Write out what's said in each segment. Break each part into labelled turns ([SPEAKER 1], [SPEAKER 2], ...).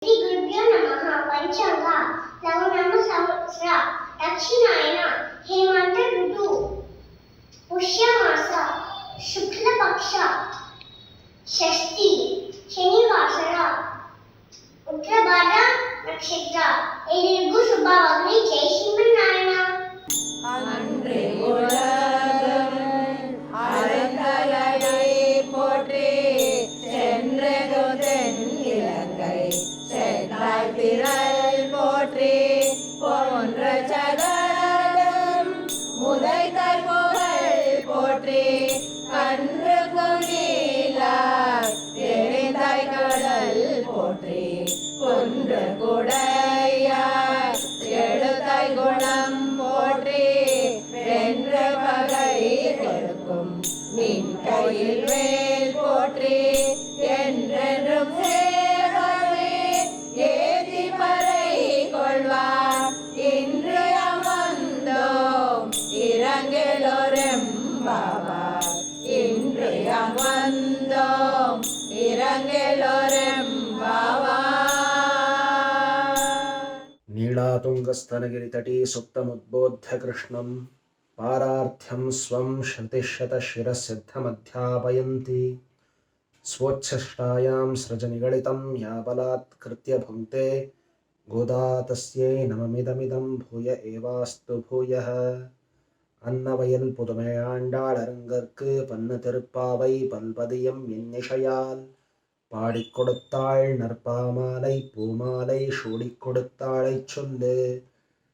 [SPEAKER 1] శ్రీ గురుభ్యో నమః. పంచాంగ లవనామ సంవత్సర దక్షిణాయన హేమంత ఋతువు పుష్యమాస శుక్లపక్ష షష్ఠి శనివాసర ఉత్తరభాద్ర నక్షత్ర ఎల్రిಗೂ శుభవాగ్ని. జై శ్రీమన్నారాయణ.
[SPEAKER 2] அன்றே உலகம் அறந்தலையை போற்றி சென்றது தென் இலங்கை சென்றாய் திரள் போற்றி போன்ற சகடம் முதல்கள் புகழ் போற்றி கன்று குடிலார் தெரிந்தாய் கடல் போற்றி கொன்று குடையார் எழுத்தாய் குணம் போற்றி வென்ற பகை கொடுக்கும் நின் கையில் வேல் போற்றி என்றென்றும் சேவவே ஏதி பறை கொள்வார் இன்று அமர்ந்தோம் இரங்கலோரெம் பாபா இன்று அமர்ந்தோம் இரங்கலோரெம் பாபா.
[SPEAKER 3] नीलातुङ्गस्तनगिरितटे सुप्तमुद्बोध्य कृष्णं पारार्थ्यं स्वं श्रुतिशतशिरसिद्धमध्यापयन्ति स्वोच्छष्टायां सृजनिगलितं या बलात्कृत्य भुङ्क्ते गोदा तस्यै नममिदमिदं भूय एवास्तु भूयः. அன்னவயல் புதுமையாண்டாளரங்கற்கு பன்னு திருப்பாவை பல்பதியம் எண்ணிசையால் பாடிக் கொடுத்தாள் நற்பாமாலை பூமாலை சூடிக் கொடுத்தாளைச் சொல்லு.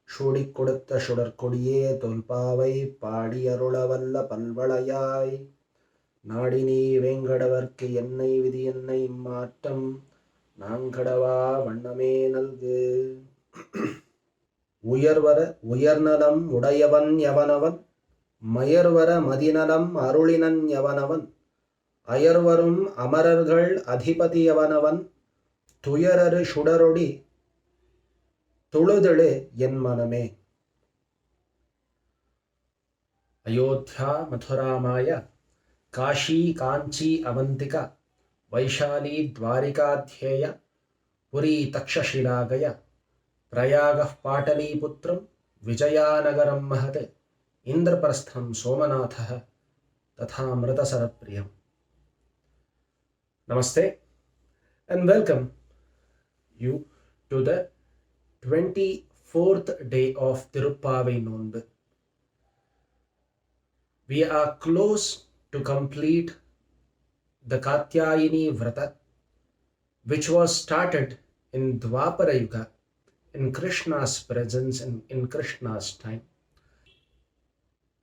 [SPEAKER 3] சூடிக் கொடுத்த சுடற்கொடியே தொல்பாவை பாடியருளவல்ல பல்வளையாய். நாடினீ வேங்கடவர்க்கு என்னை விதி என்னை மாற்றம் நாங்கடவா வண்ணமே நல்கு. உயர்வர உயர்நலம் உடையவன் எவனவன் மயர்வர மதிநலம் அருளினன் எவனவன் அயர்வரும் அமரர்கள் அதிபதியவனவன் துயரரு சுடரொடி துழுதெழு என் மனமே. அயோத்தியா மதுராமாய காஷி காஞ்சி அவந்திகா வைஷாலி द्वारिकाध्येय पुरी तक्षशिलागय प्रयागः पाटलीपुत्रं विजयानगरं महत् इंद्रप्रस्थं सोमनाथः तथा मृतसरप्रियम्. Namaste and welcome you to the 24th day of Tirupavai Nonbu. We are close to complete the Katyayini Vrata, which was started in Dwapara Yuga, in Krishna's presence and in Krishna's time.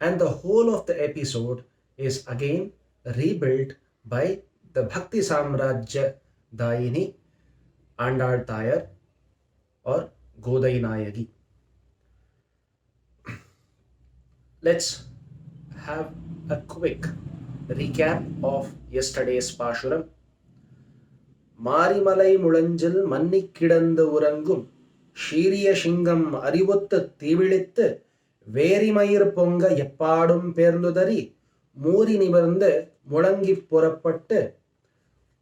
[SPEAKER 3] And the whole of the episode is again rebuilt by the Bhakti Samrajya Dayini Andal Tayar or Godai Nayagi. Let's have a quick recap of yesterday's Pashuram. மாரிமலை முழஞ்சில் மன்னிக் கிடந்து உறங்கும் ஷீரிய சிங்கம் அறிவுத்து தீவிழித்து வேரிமயிர் பொங்க எப்பாடும் பேர்ந்துதறி மூரி நிமிர்ந்து முழங்கிப் புறப்பட்டு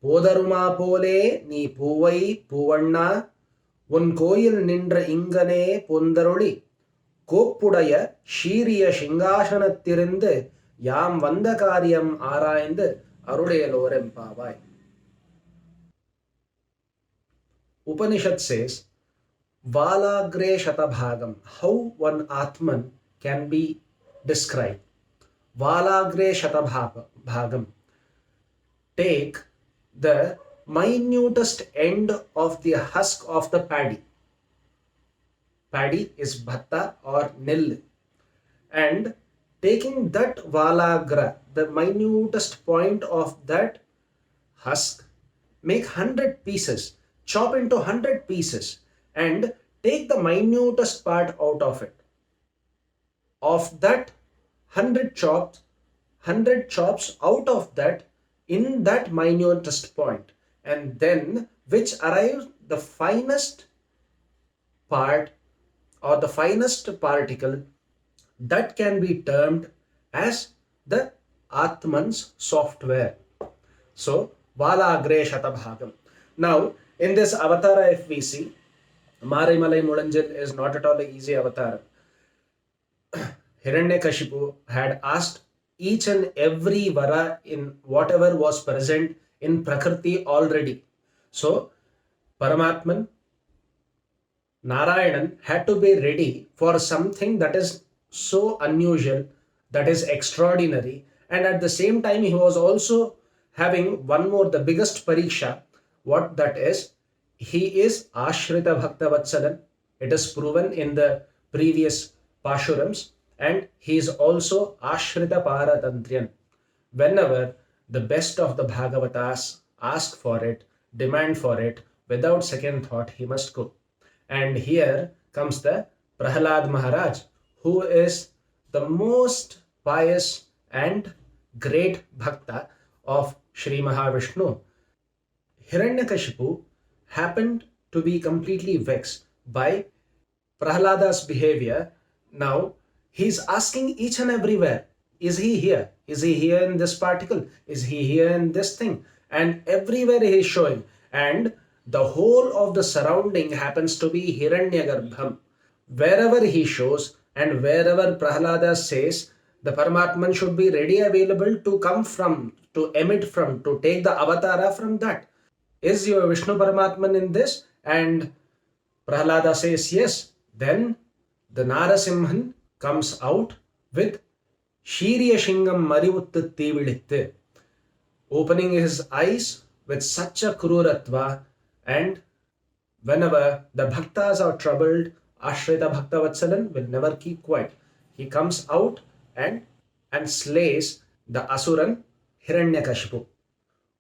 [SPEAKER 3] போதருமா போலே நீ பூவை பூவண்ணா உன் கோயில் நின்ற இங்கனே பொந்தருளி கோப்புடைய ஷீரிய சிங்காசனத்திருந்து யாம் வந்த காரியம் ஆராய்ந்து அருளேலோரெம்பாவாய். Upanishad says, Valagre Shatabhagam, how one Atman can be described. Valagre Shatabhagam, take the minutest end of the husk of the paddy. Paddy is bhatta or nil. And taking that Valagra, the minutest point of that husk, make 100 pieces. Chop into 100 pieces and take the minutest part out of it. Of that 100 chops out of that in that minutest point, and then which arrives the finest part or the finest particle that can be termed as the Atman's software. So Valagre Shatabhagam. Now, In this avatara, if we see, Marimalai Mulanjil is not at all an easy avatar. Hiranyakashipu had asked each and every vara in whatever was present in Prakriti already. So, Paramatman, Narayanan had to be ready for something that is so unusual, that is extraordinary, and at the same time, he was also having one more, the biggest pariksha. What that is, he is Ashrita Bhakta Vatsalan. It is proven in the previous Pashurams, and he is also Ashrita Paratantriyan. Whenever the best of the Bhagavatas ask for it, demand for it, without second thought, he must go. And here comes the Prahalad Maharaj, who is the most pious and great bhakta of Sri Mahavishnu. Hiranyakashipu happened to be completely vexed by Prahalada's behavior. Now he's asking each and everywhere, is he here? Is he here in this particle? Is he here in this thing? And everywhere he is showing. And the whole of the surrounding happens to be Hiranyagarbham. Wherever he shows and wherever Prahalada says, the Paramatman should be ready, available to come from, to emit from, to take the avatara from that. Is your Vishnu Paramatman in this? And Prahalada says yes. Then the Narasimhan comes out with Shiriya Shingam Marivuttu Tividitte, opening his eyes with such a kruratva. And whenever the bhaktas are troubled, Ashrita Bhakta Vatsalan will never keep quiet. He comes out and slays the Asuran Hiranyakashipu.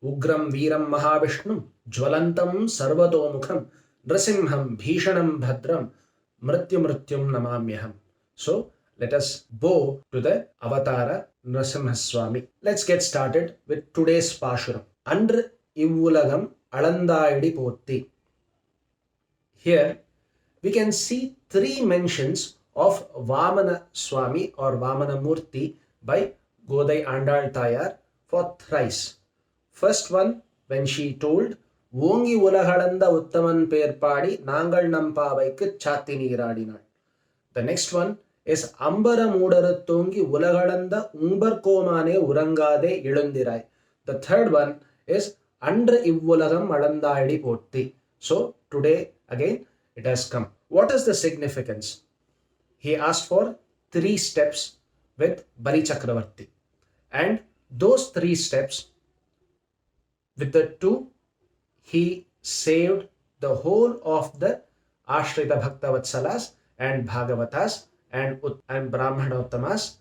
[SPEAKER 3] Ugram Veeram Mahavishnu Jwalantam Sarvatomukham Nrasimham Bhishanam Bhadram Mrityum Namamyaham. So let us bow to the Avatara Nrasimha Swami. Let's get started with today's Pashuram. Andr Ivulagam Alandaidi Potti. Here we can see three mentions of Vamana Swami or Vamana Murti by Godai Andal Tayar for thrice. First one, when she told, Vongi Ulahalanda Uttaman Perpadi Nangal Nampavaikku Chatti Neeradinal. The next one is Ambara Mudarattongi Ulahalanda Umbar Komane Urangade Ilundirai. The third one is Andra Ivulagam Alandaidi Potti. So today again it has come. What is the significance? He asked for 3 steps with Bali Chakravarti. And those 3 steps, with the 2, he saved the whole of the Ashrita Bhakta Vatsalas and Bhagavatas and Brahmanottamas.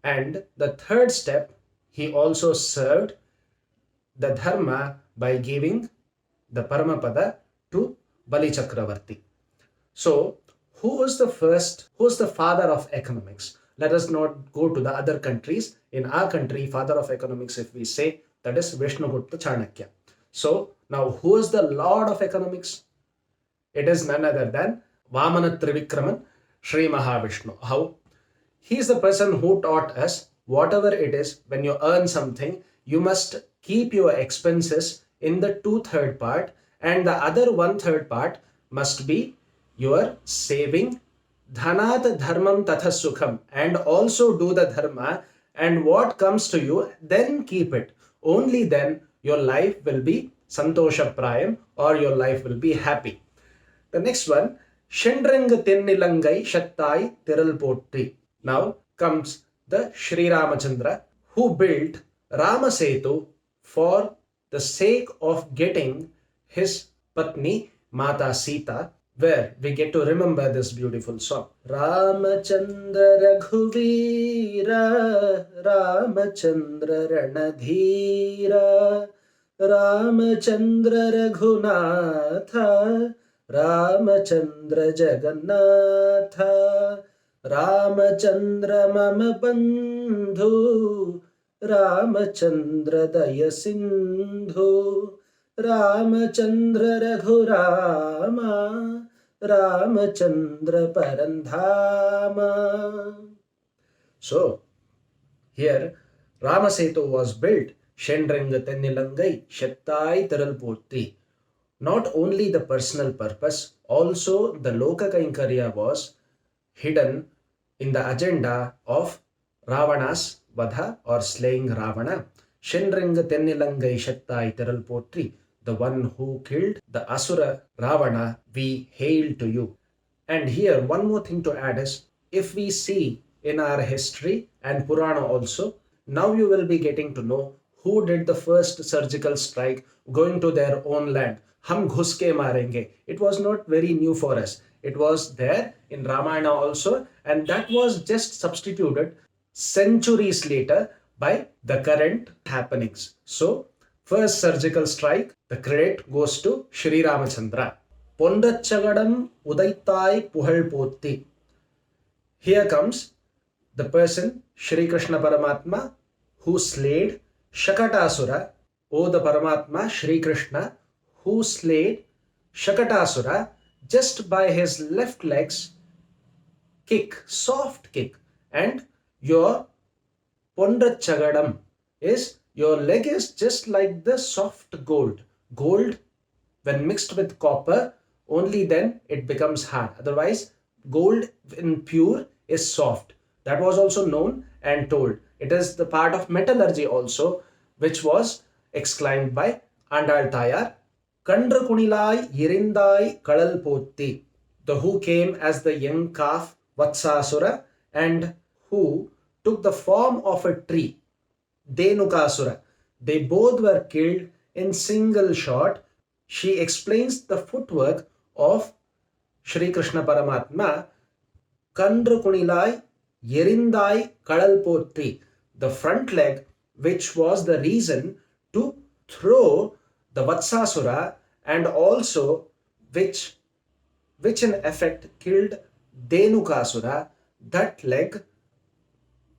[SPEAKER 3] And the 3rd step, he also served the Dharma by giving the Paramapada to Bali Chakravarti. So, who is the father of economics? Let us not go to the other countries. In our country, father of economics, if we say, that is Vishnugupta Chanakya. So, now who is the lord of economics? It is none other than Vamana Trivikraman, Sri Mahavishnu. How? He is the person who taught us, whatever it is, when you earn something, you must keep your expenses in the 2/3 part, and the other 1/3 part must be your saving. Dhanat dharmam tatha sukham, and also do the dharma, and what comes to you, then keep it. Only then your life will be santosha prayam, or your life will be happy. The next one, Shendrang Tennilangai Shattai Tiral Potri. Now comes the Sri Ramachandra, who built Ramasetu for the sake of getting his Patni Mata Sita, where we get to remember this beautiful song. Ramachandra Raghuvira, Ramachandra Ranadhira, Ramachandra Raghunatha, Ramachandra Jagannatha, Ramachandra Mama Bandhu, Ramachandra Dayasindhu, Ramachandra Raghurama, Ramachandra Parandhama. So, here Ramasetu was built. Shendranga Tennilangai Shattai Tiral Potri. Not only the personal purpose, also the Loka Kainkarya was hidden in the agenda of Ravana's Vadha or slaying Ravana. Shenringa Tennilangai Shattai Teral Potri, the one who killed the Asura Ravana, we hail to you. And here, one more thing to add is, if we see in our history and Purana also, now you will be getting to know who did the first surgical strike going to their own land. Hum ghus ke marenge. It was not very new for us. It was there in Ramayana also, and that was just substituted centuries later by the current happenings. So, first surgical strike, the credit goes to Sri Ramachandra. Pondachagadam Udaitai Puhal Potti. Here comes the person, Shri Krishna Paramatma, who slayed Shakatasura. O the Paramatma, Shri Krishna, who slayed Shakatasura just by his left leg's kick, soft kick. And your Pondachagadam is, your leg is just like the soft gold. Gold, when mixed with copper, only then it becomes hard. Otherwise, gold in pure is soft. That was also known and told. It is the part of metallurgy also, which was exclaimed by Andal Tayar. Kandra Kunilai Yirindai Kadal Potti, the who came as the young calf Vatsasura and who took the form of a tree, Dhenukasura. They both were killed in single shot. She explains the footwork of Shri Krishna Paramatma. Kandra Kunilai Yerindai Kadal Potri, the front leg, which was the reason to throw the Vatsasura, and also which in effect killed Dhenukasura. That leg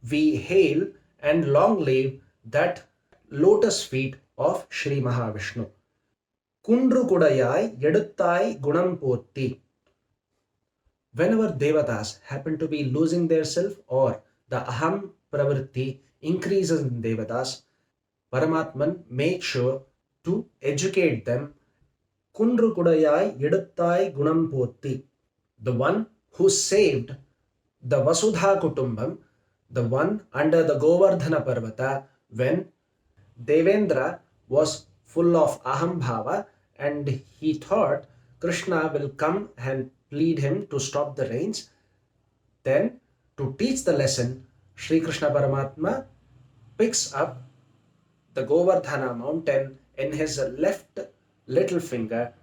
[SPEAKER 3] we hail, and long live that lotus feet of Shri Mahavishnu. Kundru Kudayai Yeduttai Gunam Potti. Whenever devatas happen to be losing their self or the aham pravritti increases in devatas, Paramatman makes sure to educate them. Kundru Kudayai Yeduttai Gunam Potti, the one who saved the Vasudha Kutumbam, the one under the Govardhana Parvata when Devendra was full of aham bhava and he thought Krishna will come and plead him to stop the rains. Then, to teach the lesson, Sri Krishna Paramatma picks up the Govardhana mountain in his left little finger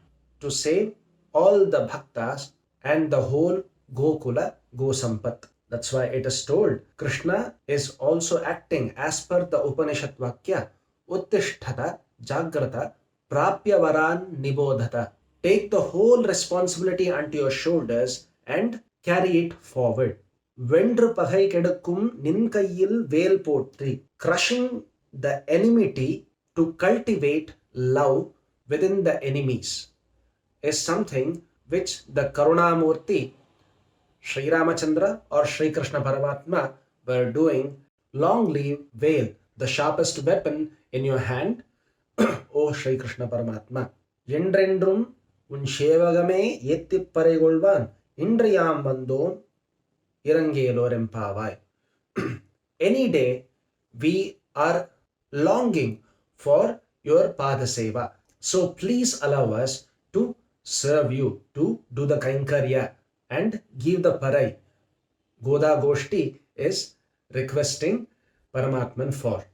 [SPEAKER 3] to save all the bhaktas and the whole Gokula Gosampat. That's why it is told Krishna is also acting as per the Upanishad Vakya, Uttishtata Jagrata Prapya Varan Nibodhata. Take the whole responsibility onto your shoulders and carry it forward. Vendru pagai kedukkum nin kayyil vel potri. Crushing the enmity to cultivate love within the enemies is something which the Karunamurti, Sri Ramachandra or Sri Krishna Paramatma were doing. Long live veil, the sharpest weapon in your hand, O Sri Krishna Paramatma. Yendrendrum un shevagame yetti paregolvan indriyam vandom irangelorempavai. Any day we are longing for your Padaseva. So please allow us to serve you, to do the Kainkarya and give the Parai. Goda Goshti is requesting Paramatman for.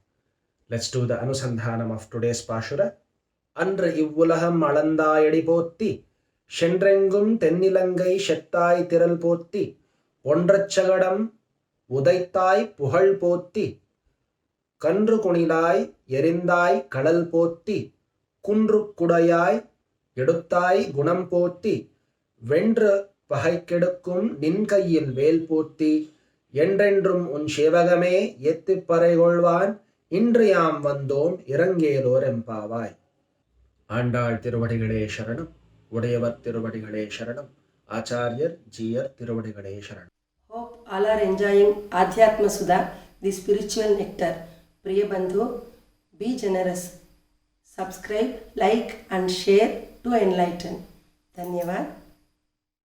[SPEAKER 3] Let's do the Anusandhanam of today's Pashura. Andra Ivulaham Alanda Edipotti, Shendrengum Tennilangai Shettai Tiral Potti, Pondrachagadam Udaitai Puhal Potti, Kandru Kunilai Yerindai Kadal Potti, Kundru Kudayai Yeduttai Gunam Potti, Vendra Pahaikedukkum Ninkayil Vel Potti, Yendrendrum un Shevagame Yetti Paregolvan, Indriyam Vandom Irangelorempavai. Andal Tiruvadigalé Sharanam, Udayavat Tiruvadigalé Sharanam, Acharyar Jiyar Tiruvadigalé Sharanam.
[SPEAKER 4] Hope all are enjoying Adhyatma Sudha, the spiritual nectar. Priya Bandhu, be generous. subscribe, like and share to enlighten. धन्यवाद.